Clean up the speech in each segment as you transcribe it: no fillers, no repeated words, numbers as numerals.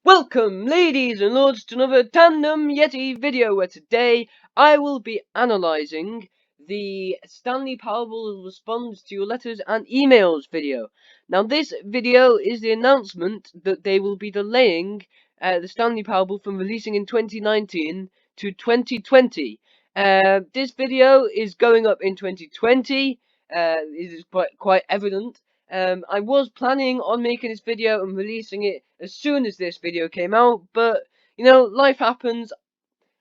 Welcome, ladies and lords, to another Tandem Yeti video where today I will be analysing the Stanley Parable response to your letters and emails video. Now, this video is the announcement that they will be delaying the Stanley Parable from releasing in 2019 to 2020. This video is going up in 2020. It is quite evident. I was planning on making this video and releasing it as soon as this video came out, but, you know, life happens.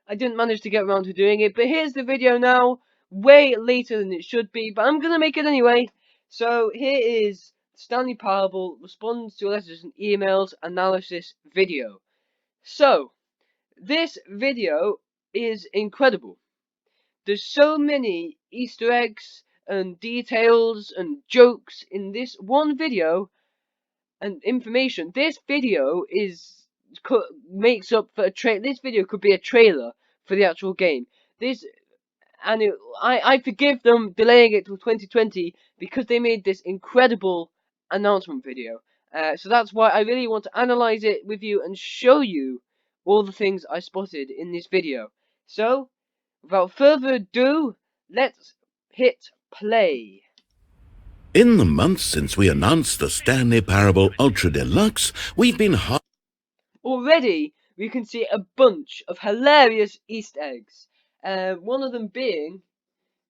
I didn't manage to get around to doing it, but here's the video now, way later than it should be, but I'm gonna make it anyway. So, here is Stanley Parable responds to letters and emails analysis video. So, this video is incredible. There's so many Easter eggs and details and jokes in this one video and information. This video makes up for this video could be a trailer for the actual game. I forgive them delaying it till 2020 because they made this incredible announcement video. So that's why I really want to analyze it with you and show you all the things I spotted in this video. So, without further ado, let's hit play. In the months since we announced the Stanley Parable Ultra Deluxe, we've been Already, we can see a bunch of hilarious Easter eggs. One of them being,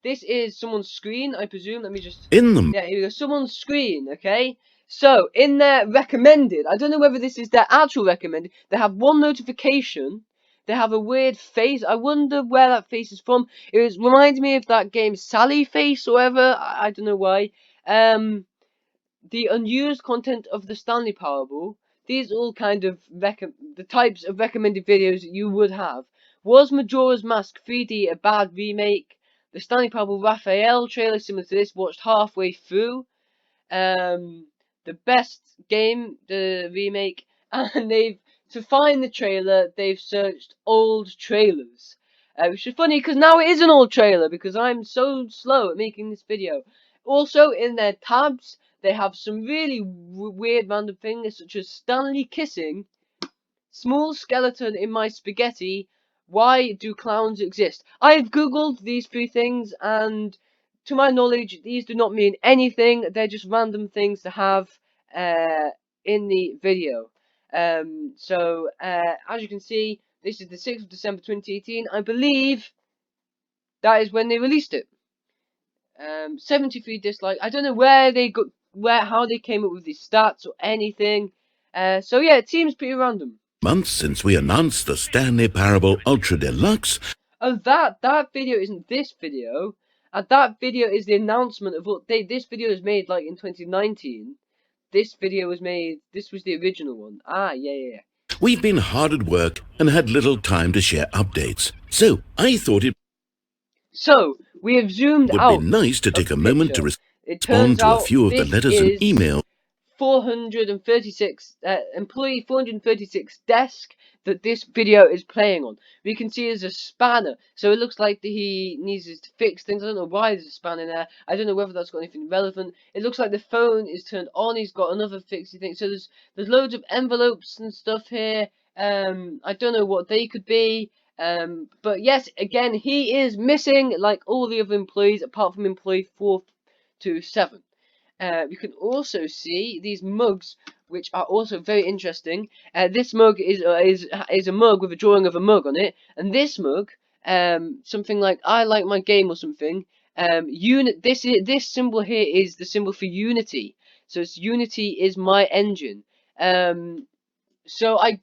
this is someone's screen, I presume. Let me just... yeah, here we go, someone's screen, okay? So, in their recommended, I don't know whether this is their actual recommended, they have one notification. They have a weird face. I wonder where that face is from. It reminds me of that game Sally Face or whatever. I don't know why. The unused content of the Stanley Parable. These are all kind of the types of recommended videos that you would have. Was Majora's Mask 3D a bad remake? The Stanley Parable Raphael trailer similar to this, watched halfway through. The best game, the remake, and to find the trailer, they've searched old trailers. Which is funny because now it is an old trailer because I'm so slow at making this video. Also, in their tabs, they have some really weird random things such as Stanley kissing, small skeleton in my spaghetti, why do clowns exist? I've googled these three things and to my knowledge these do not mean anything. They're just random things to have in the video. So as you can see, this is the 6th of December 2018. I believe that is when they released it. 73 dislikes. I don't know how they came up with these stats or anything. So yeah, it seems pretty random. Months since we announced the Stanley Parable Ultra Deluxe. Oh, that video isn't this video. That video is the announcement of what this video was made like in 2019. This video was made. This was the original one. Ah, yeah. We've been hard at work and had little time to share updates. So I thought we have zoomed out. Would be nice to take a moment to respond to a few of the letters and emails. 436 employee 436 desk that this video is playing on. We can see there's a spanner, so it looks like he needs to fix things. I don't know why there's a spanner there. I don't know whether that's got anything relevant. It looks like the phone is turned on. He's got another fixy thing. So there's loads of envelopes and stuff here. I don't know what they could be. But yes, again, he is missing like all the other employees apart from employee 427. We can also see these mugs, which are also very interesting. This mug is a mug with a drawing of a mug on it, and this mug, something like "I like my game" or something. This symbol here is the symbol for Unity. So it's Unity is my engine. So I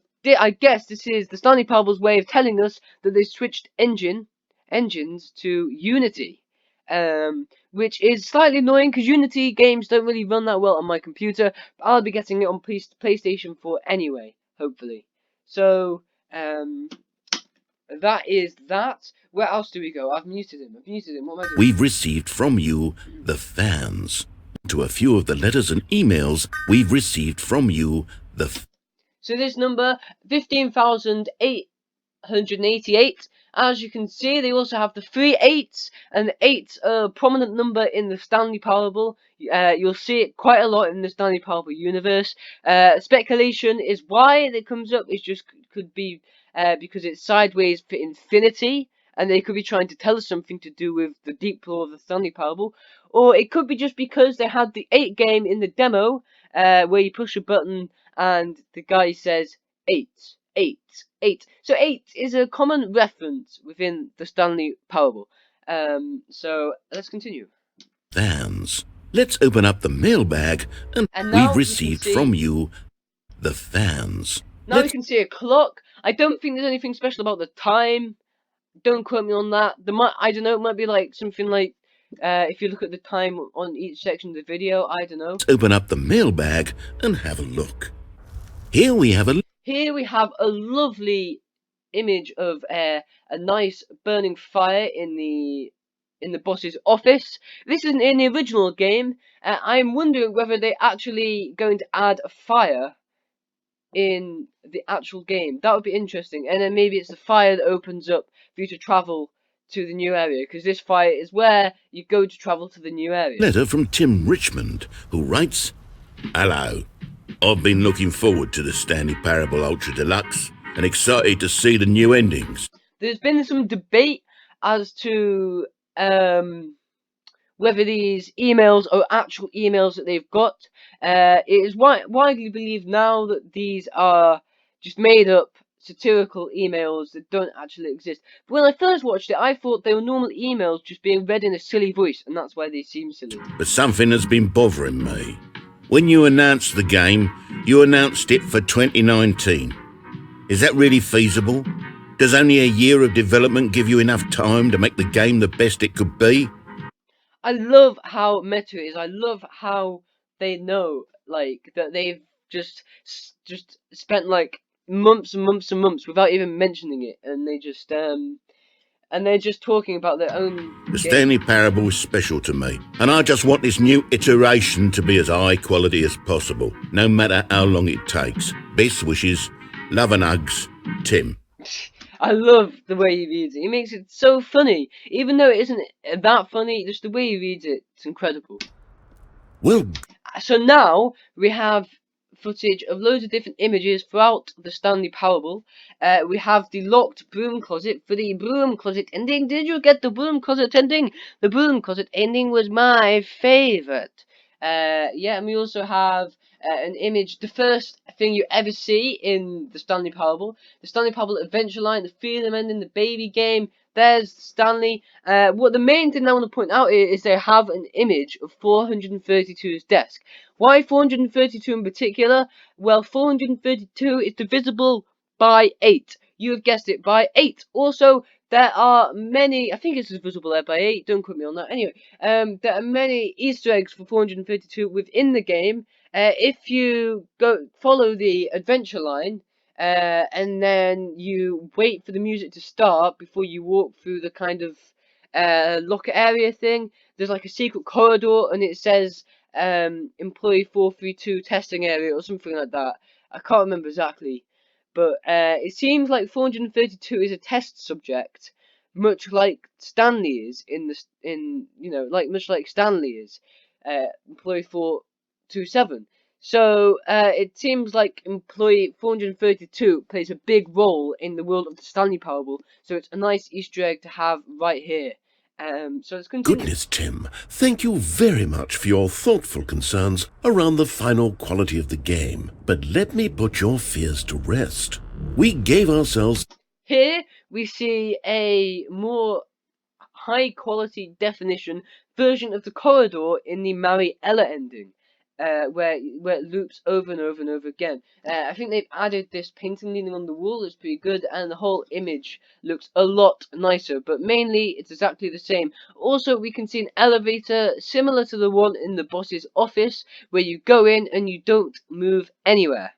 guess this is the Stanley Parable's way of telling us that they switched engines to Unity. Which is slightly annoying because Unity games don't really run that well on my computer, but I'll be getting it on PlayStation 4 anyway, hopefully. So, that is that. Where else do we go? I've muted him. What am I doing? We've received from you, the fans. To a few of the letters and emails we've received from you, So this number, 15,888. As you can see, they also have the 3 8s, and the 8's a prominent number in the Stanley Parable. You'll see it quite a lot in the Stanley Parable universe. Speculation is why it comes up is just could be because it's sideways for infinity, and they could be trying to tell us something to do with the deep lore of the Stanley Parable. Or it could be just because they had the 8 game in the demo, where you push a button and the guy says 8. 8, 8. So 8 is a common reference within the Stanley Parable. So let's continue. Fans, let's open up the mailbag and now we've received from you, the fans. Now we can see a clock. I don't think there's anything special about the time. Don't quote me on that. I don't know, it might be like something like if you look at the time on each section of the video, I don't know. Let's open up the mailbag and have a look. Here we have a lovely image of a nice burning fire in the boss's office. This isn't in the original game. I'm wondering whether they're actually going to add a fire in the actual game. That would be interesting. And then maybe it's the fire that opens up for you to travel to the new area, because this fire is where you go to travel to the new area. Letter from Tim Richmond, who writes, "Hello. I've been looking forward to the Stanley Parable Ultra Deluxe and excited to see the new endings. There's been some debate as to whether these emails are actual emails that they've got. It is widely believed now that these are just made up satirical emails that don't actually exist. But when I first watched it, I thought they were normal emails just being read in a silly voice, and that's why they seem silly. But something has been bothering me. When you announced the game, you announced it for 2019. Is that really feasible? Does only a year of development give you enough time to make the game the best it could be? I love how meta it is. I love how they know, like, that they've just spent like months and months and months without even mentioning it, and they're just talking about their own The Stanley Parable is special to me, and I just want this new iteration to be as high quality as possible, no matter how long it takes. Best wishes, love and hugs, Tim." I love the way he reads it. He makes it so funny, even though it isn't that funny. Just the way he reads it, it's incredible. Well, so now we have footage of loads of different images throughout the Stanley Parable. We have the locked broom closet for the broom closet ending. Did you get the broom closet ending? The broom closet ending was my favorite. Yeah, and we also have an image, the first thing you ever see in the Stanley Parable. The Stanley Parable Adventure Line, the Freedom Ending, the baby game. There's Stanley. What the main thing I want to point out is they have an image of 432's desk. Why 432 in particular? Well, 432 is divisible by 8. You have guessed it, by 8. Also, there are many, I think it's divisible there by 8, don't quote me on that. Anyway, there are many Easter eggs for 432 within the game. If you go follow the adventure line, and then you wait for the music to start before you walk through the kind of locker area thing, there's like a secret corridor, and it says employee 432 testing area or something like that. I can't remember exactly, but it seems like 432 is a test subject, much like Stanley is much like Stanley is employee 427. So it seems like employee 432 plays a big role in the world of the Stanley Parable. So it's a nice Easter egg to have right here. So let's continue. Goodness, Tim, thank you very much for your thoughtful concerns around the final quality of the game. But let me put your fears to rest. We gave ourselves... Here we see a more high quality definition version of the corridor in the Mariella ending. Where it loops over and over and over again. I think they've added this painting leaning on the wall. It's pretty good, and the whole image looks a lot nicer. But mainly, it's exactly the same. Also, we can see an elevator similar to the one in the boss's office, where you go in and you don't move anywhere.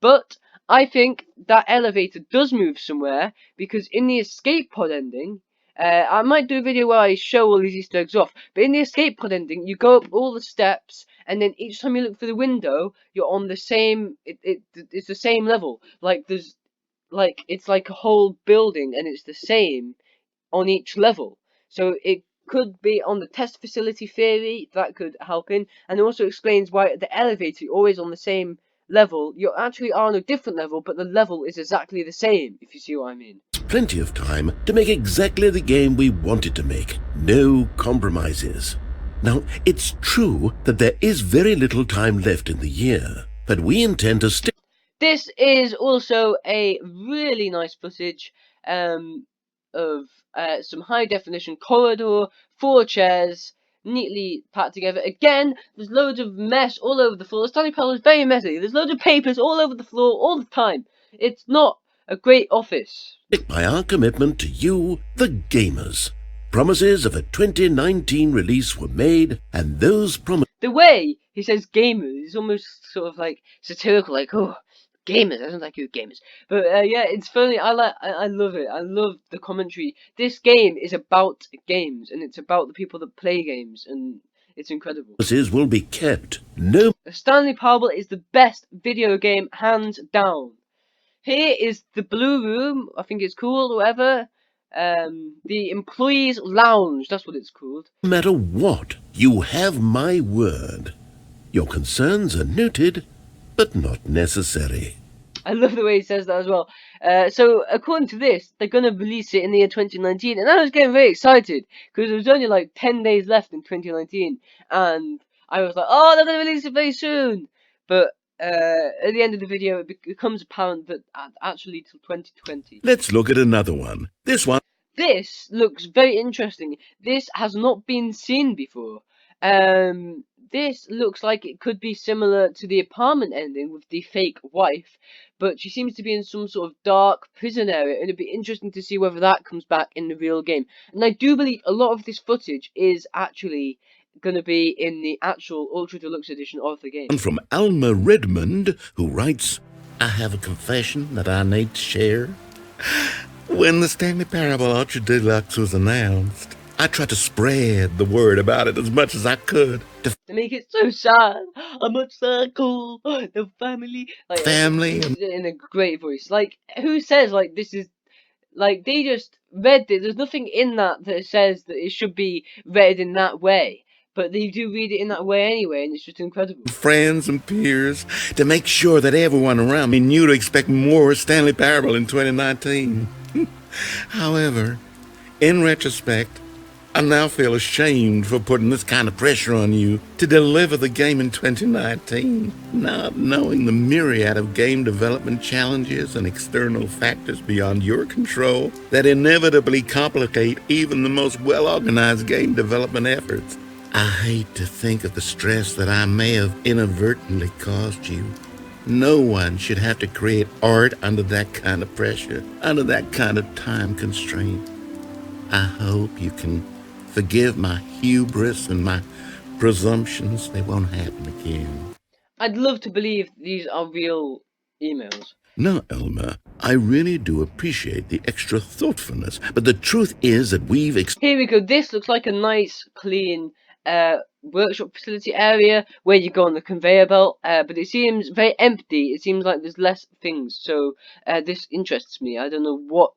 But I think that elevator does move somewhere, because in the escape pod ending, I might do a video where I show all these Easter eggs off, but in the escape pod ending, you go up all the steps, and then each time you look through the window, you're on the same, it's the same level. Like, there's like it's like a whole building and it's the same on each level. So it could be on the test facility theory, that could help in, and it also explains why the elevator is always on the same level. You actually are on a different level, but the level is exactly the same, if you see what I mean. Plenty of time to make exactly the game we wanted to make. No compromises. Now, it's true that there is very little time left in the year, but we intend to stick. This is also a really nice footage of some high definition corridor, 4 chairs, neatly packed together. Again, there's loads of mess all over the floor. Stanley Parable is very messy. There's loads of papers all over the floor all the time. It's not a great office. By our commitment to you, the gamers. Promises of a 2019 release were made, and those promises. The way he says gamers is almost sort of like satirical, like, oh, gamers, I don't like you gamers. But yeah, it's funny. I love it. I love the commentary. This game is about games, and it's about the people that play games, and it's incredible. Promises will be kept. No. Stanley Parable is the best video game, hands down. Here is the Blue Room, I think it's called, or whatever. The Employees Lounge, that's what it's called. No matter what, you have my word. Your concerns are noted, but not necessary. I love the way he says that as well. So, according to this, they're going to release it in the year 2019, and I was getting very excited, because there was only like 10 days left in 2019, and I was like, oh, they're going to release it very soon! But at the end of the video, it becomes apparent that actually till 2020. Let's look at another one. This looks very interesting. This has not been seen before. This looks like it could be similar to the apartment ending with the fake wife, but she seems to be in some sort of dark prison area, and it'd be interesting to see whether that comes back in the real game. And I do believe a lot of this footage is actually going to be in the actual Ultra Deluxe edition of the game. From Alma Redmond, who writes, I have a confession that I need to share. When the Stanley Parable Ultra Deluxe was announced, I tried to spread the word about it as much as I could. To make it so sad. I'm a circle. The family. Like, family. In a great voice. Like, who says, like, this is... Like, they just read it. There's nothing in that says that it should be read in that way. But they do read it in that way anyway, and it's just incredible. Friends and peers, to make sure that everyone around me knew to expect more Stanley Parable in 2019. However, in retrospect, I now feel ashamed for putting this kind of pressure on you to deliver the game in 2019, not knowing the myriad of game development challenges and external factors beyond your control that inevitably complicate even the most well-organized game development efforts. I hate to think of the stress that I may have inadvertently caused you. No one should have to create art under that kind of pressure, under that kind of time constraint. I hope you can forgive my hubris and my presumptions. They won't happen again. I'd love to believe these are real emails. No, Elmer, I really do appreciate the extra thoughtfulness, but the truth is that we've... Here we go. This looks like a nice, clean workshop facility area where you go on the conveyor belt, but it seems very empty. It seems like there's less things, so this interests me. I don't know what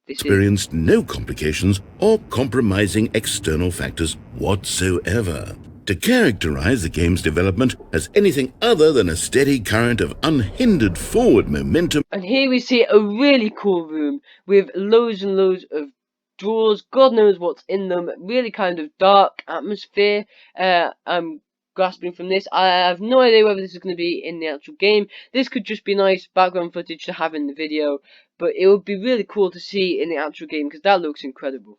this experienced no complications or compromising external factors whatsoever. To characterize the game's development as anything other than a steady current of unhindered forward momentum. And here we see a really cool room with loads and loads of drawers, God knows what's in them, really kind of dark atmosphere. I'm grasping from this. I have no idea whether this is going to be in the actual game. This could just be nice background footage to have in the video, but it would be really cool to see in the actual game because that looks incredible.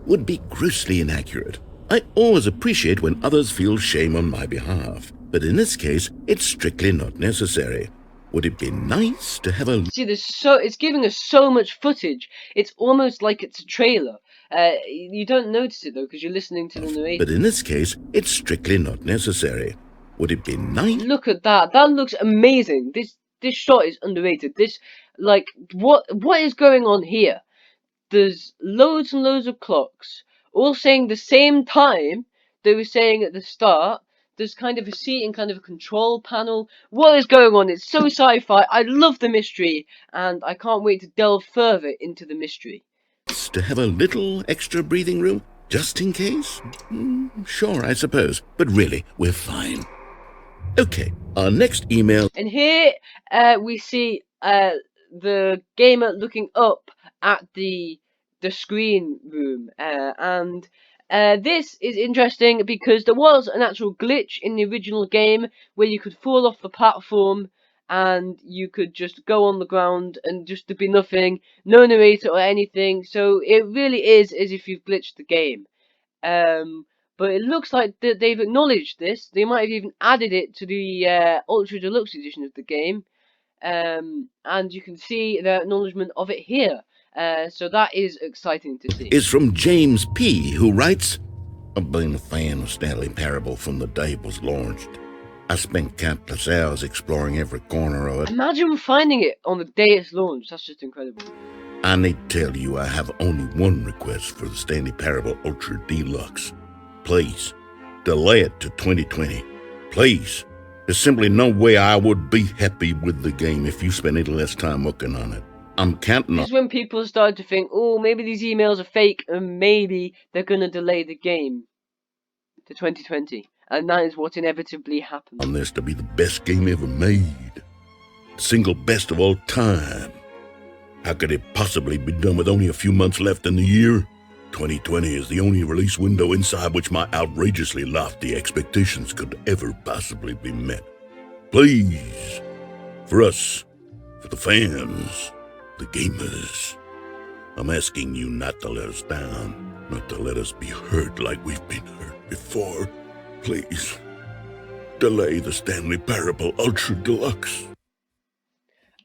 Would be grossly inaccurate. I always appreciate when others feel shame on my behalf, but in this case, it's strictly not necessary. Would it be nice to have a... See, it's giving us so much footage. It's almost like it's a trailer. You don't notice it, though, because you're listening to the narration. But in this case, it's strictly not necessary. Would it be nice... Look at that. That looks amazing. This shot is underrated. Like, what is going on here? There's loads and loads of clocks, all saying the same time they were saying at the start. there's kind of a seat and kind of a control panel. What is going on? It's so sci-fi. I love the mystery, and I can't wait to delve further into the mystery. To have a little extra breathing room, just in case? Sure, I suppose. But really, we're fine. Okay, our next email. And here we see the gamer looking up at the screen room, and this is interesting because there was an actual glitch in the original game where you could fall off the platform and you could just go on the ground and just there'd be nothing, no narrator or anything. So it really is as if you've glitched the game. But it looks like they've acknowledged this. They might have even added it to the Ultra Deluxe edition of the game. And you can see their acknowledgement of it here. So that is exciting to see. Is from James P., who writes, I've been a fan of Stanley Parable from the day it was launched. I spent countless hours exploring every corner of it. Imagine finding it on the day it's launched. That's just incredible. I need to tell you I have only one request for the Stanley Parable Ultra Deluxe. Please, delay it to 2020. Please. There's simply no way I would be happy with the game if you spent any less time working on it. I'm counting on... This is when people started to think, oh, maybe these emails are fake and maybe they're going to delay the game to 2020. And that is what inevitably happened. On this to be the best game ever made. The single best of all time. How could it possibly be done with only a few months left in the year? 2020 is the only release window inside which my outrageously lofty expectations could ever possibly be met. Please, for us, for the fans, the gamers, I'm asking you not to let us down, not to let us be hurt like we've been hurt before. Please, delay the Stanley Parable Ultra Deluxe.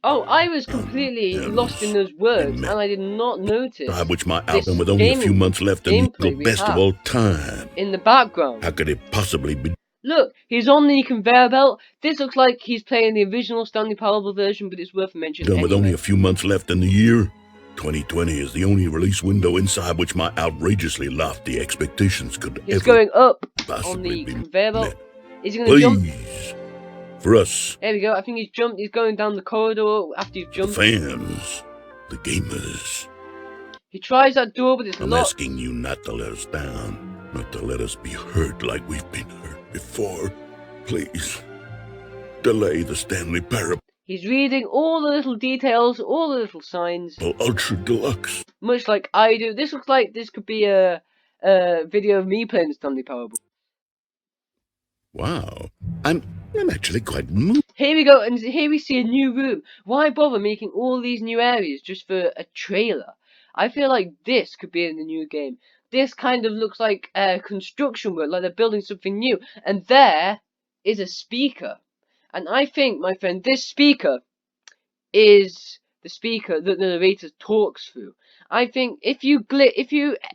Oh, I was completely lost in those words, and I did not notice which my album with only a few months left in the best of all time. In the background. How could it possibly be? Look, he's on the conveyor belt. This looks like he's playing the original Stanley Parable version, but it's worth mentioning. Done with only a few months left in the year. 2020 is the only release window inside which my outrageously lofty expectations could he's ever going up possibly on the be conveyor belt. met. Is he going to jump? Please, for us. There we go. I think he's jumped. He's going down the corridor after you've jumped. The fans, the gamers. He tries that door, but it's I'm locked. asking you not to let us down, not to let us be hurt like we've been hurt before. Please, delay the Stanley Parable. He's reading all the little details, all the little signs. Ultra Deluxe. Much like I do. This looks like this could be a video of me playing Stanley Parable. Wow, I'm actually quite moved. Here we go, and here we see a new room. Why bother making all these new areas just for a trailer? I feel like this could be in the new game. This kind of looks like construction work, like they're building something new. And there is a speaker. And I think, my friend, this speaker is the speaker that the narrator talks through. I think if you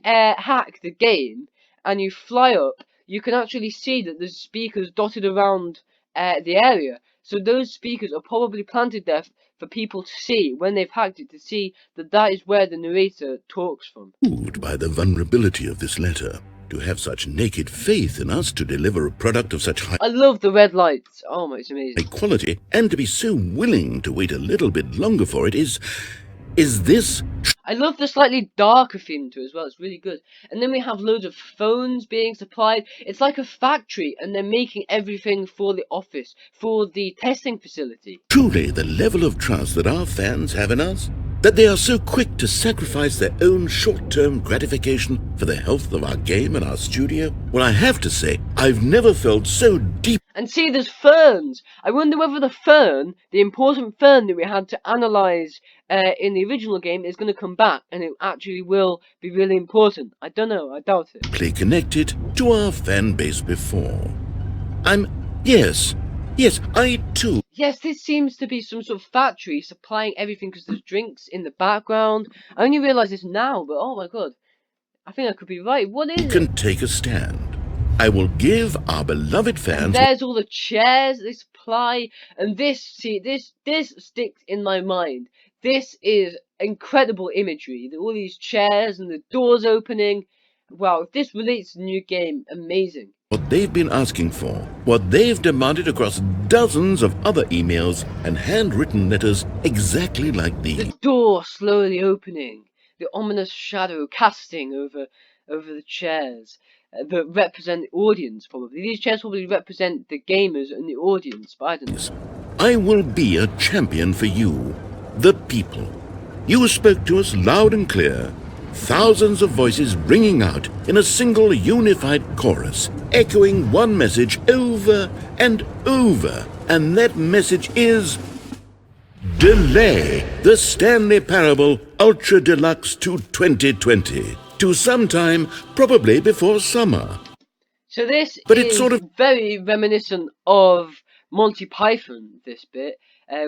hack the game and you fly up, you can actually see that there's speakers dotted around the area. So those speakers are probably planted there for people to see when they've hacked it, to see that that is where the narrator talks from. Moved by the vulnerability of this letter, to have such naked faith in us to deliver a product of such high... I love the red lights. Oh my, it's amazing. ...quality, and to be so willing to wait a little bit longer for it is this... I love the slightly darker theme to it as well. It's really good. And then we have loads of phones being supplied. It's like a factory, and they're making everything for the office, for the testing facility. Truly, the level of trust that our fans have in us, that they are so quick to sacrifice their own short-term gratification for the health of our game and our studio. Well, I have to say, I've never felt so deep. And see, there's ferns. I wonder whether the fern, the important fern that we had to analyze in the original game, is going to come back, and it actually will be really important. I don't know. I doubt it. Play connected to our fan base before. Yes, I too. Yes, this seems to be some sort of factory supplying everything because there's drinks in the background. I only realised this now, but oh my god. I think I could be right. What is it? You can take a stand. I will give our beloved fans... And there's all the chairs they supply. And this sticks in my mind. This is incredible imagery. All these chairs and the doors opening. Wow, if this relates to the new game, amazing. what they've been asking for, what they've demanded across dozens of other emails and handwritten letters exactly like these. The door slowly opening, the ominous shadow casting over the chairs that represent the audience, probably. These chairs probably represent the gamers and the audience, but I don't know. I will be a champion for you, the people. You spoke to us loud and clear, thousands of voices ringing out in a single unified chorus, echoing one message over and over, and that message is: delay the Stanley Parable Ultra Deluxe to 2020, to sometime probably before summer. So this But is it's sort of very reminiscent of Monty Python, this bit,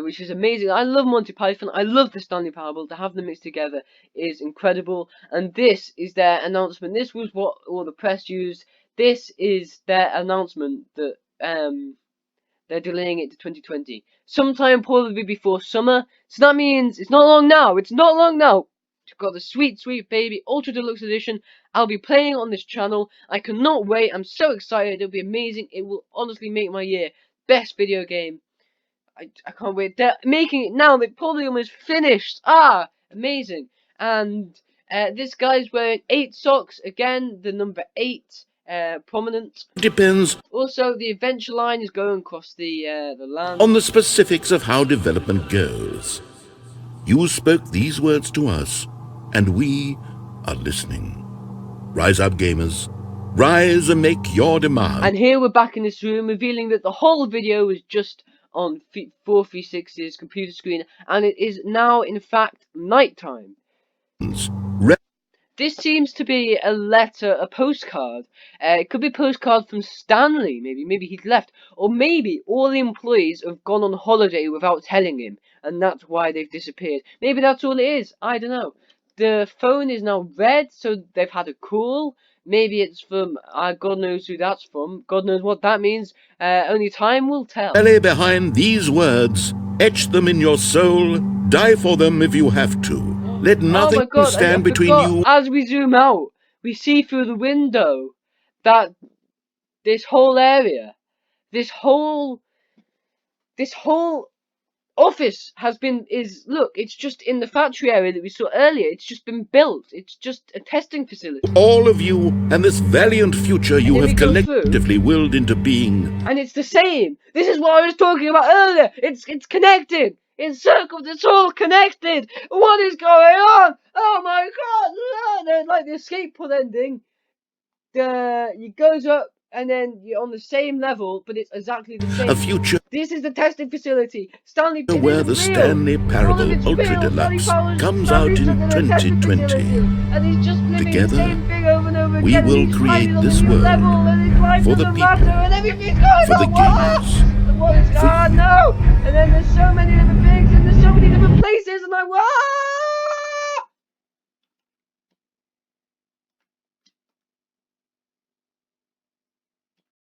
which is amazing. I love Monty Python. I love the Stanley Parable. To have them mixed together is incredible. And this is their announcement. This was what all the press used. This is their announcement that they're delaying it to 2020. Sometime probably before summer. So that means it's not long now. It's not long now. We've got the sweet, sweet baby Ultra Deluxe Edition. I'll be playing on this channel. I cannot wait. I'm so excited. It'll be amazing. It will honestly make my year. Best video game. I can't wait. They're making it now. They're probably almost finished. Ah, amazing. And this guy's wearing 8 socks. Again, the number 8, prominent. depends Also, the adventure line is going across the land. on the specifics of how development goes. You spoke these words to us, and we are listening. Rise up, gamers. Rise and make your demand. And here we're back in this room, revealing that the whole video was just on 436's computer screen, and it is now, in fact, nighttime. This seems to be a letter, a postcard. It could be a postcard from Stanley, maybe he's left. Or maybe all the employees have gone on holiday without telling him, and that's why they've disappeared. Maybe that's all it is, I don't know. The phone is now red, so they've had a call. Maybe it's from, God knows who that's from. God knows what that means. Only time will tell. Lay behind these words, etch them in your soul, die for them if you have to. Let nothing oh my God, stand I between forgot. you. As we zoom out, we see through the window that this whole area, this whole office look, it's just in the factory area that we saw earlier. It's just been built. It's just a testing facility. All of you and this valiant future you have collectively willed into being. And it's the same. This is what I was talking about earlier. It's connected. It's circled. It's all connected. What is going on? Oh my God! They're like the escape pod ending. It goes up, and then you're on the same level, but it's exactly the same. A future. This is the testing facility. Stanley, where the Stanley Parable Ultra Deluxe comes out in 2020. Together, we will create this world for the people, for the gamers, for you. No!